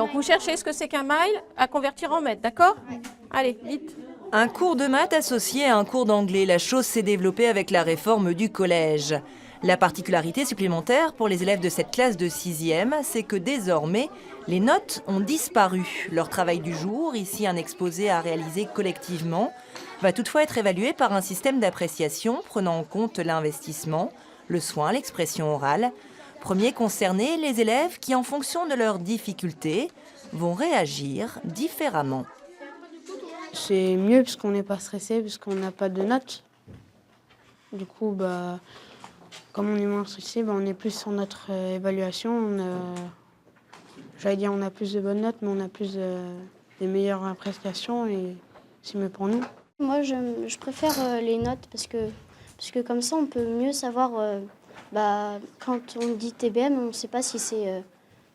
Donc vous cherchez ce que c'est qu'un mile à convertir en mètres, d'accord? Allez, vite. Un cours de maths associé à un cours d'anglais, la chose s'est développée avec la réforme du collège. La particularité supplémentaire pour les élèves de cette classe de 6e, c'est que désormais, les notes ont disparu. Leur travail du jour, ici un exposé à réaliser collectivement, va toutefois être évalué par un système d'appréciation prenant en compte l'investissement, le soin, l'expression orale. Premier concerné, les élèves qui, en fonction de leurs difficultés, vont réagir différemment. C'est mieux parce qu'on n'est pas stressé, parce qu'on n'a pas de notes. Du coup, comme on est moins stressé, on est plus sur notre évaluation. J'allais dire on a plus de bonnes notes, mais on a plus des meilleures prestations et c'est mieux pour nous. Moi, je préfère les notes parce que comme ça, on peut mieux savoir, quand on dit TBM, on ne sait pas si c'est,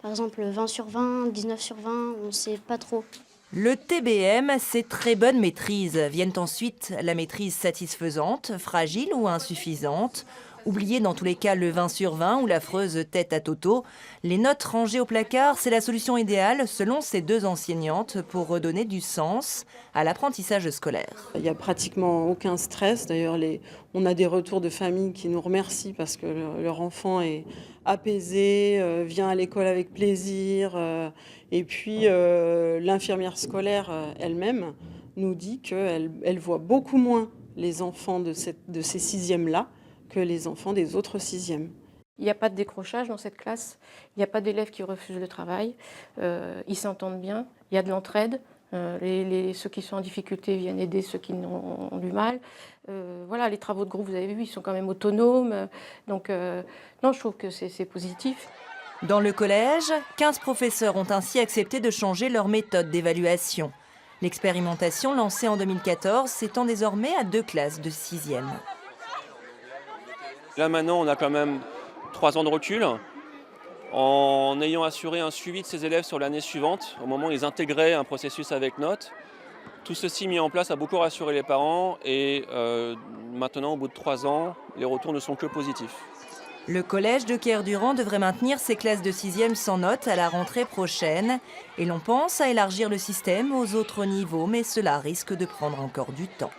par exemple, 20 sur 20, 19 sur 20, on ne sait pas trop. Le TBM, c'est très bonne maîtrise. Viennent ensuite la maîtrise satisfaisante, fragile ou insuffisante. Oubliez dans tous les cas le 20 sur 20 ou l'affreuse tête à Toto. Les notes rangées au placard, c'est la solution idéale selon ces deux enseignantes pour redonner du sens à l'apprentissage scolaire. Il n'y a pratiquement aucun stress. D'ailleurs, on a des retours de familles qui nous remercient parce que leur enfant est apaisé, vient à l'école avec plaisir. Et puis, l'infirmière scolaire elle-même nous dit qu'elle voit beaucoup moins les enfants de ces sixièmes-là que les enfants des autres sixièmes. Il n'y a pas de décrochage dans cette classe, il n'y a pas d'élèves qui refusent le travail, ils s'entendent bien, il y a de l'entraide, ceux qui sont en difficulté viennent aider ceux qui ont du mal. Voilà, les travaux de groupe, vous avez vu, ils sont quand même autonomes, donc non, je trouve que c'est positif. Dans le collège, 15 professeurs ont ainsi accepté de changer leur méthode d'évaluation. L'expérimentation lancée en 2014 s'étend désormais à 2 classes de 6e. Là maintenant, on a quand même 3 ans de recul, en ayant assuré un suivi de ces élèves sur l'année suivante, au moment où ils intégraient un processus avec notes. Tout ceci mis en place a beaucoup rassuré les parents et maintenant, au bout de 3 ans, les retours ne sont que positifs. Le collège de Kerduran devrait maintenir ses classes de 6e sans notes à la rentrée prochaine. Et l'on pense à élargir le système aux autres niveaux, mais cela risque de prendre encore du temps.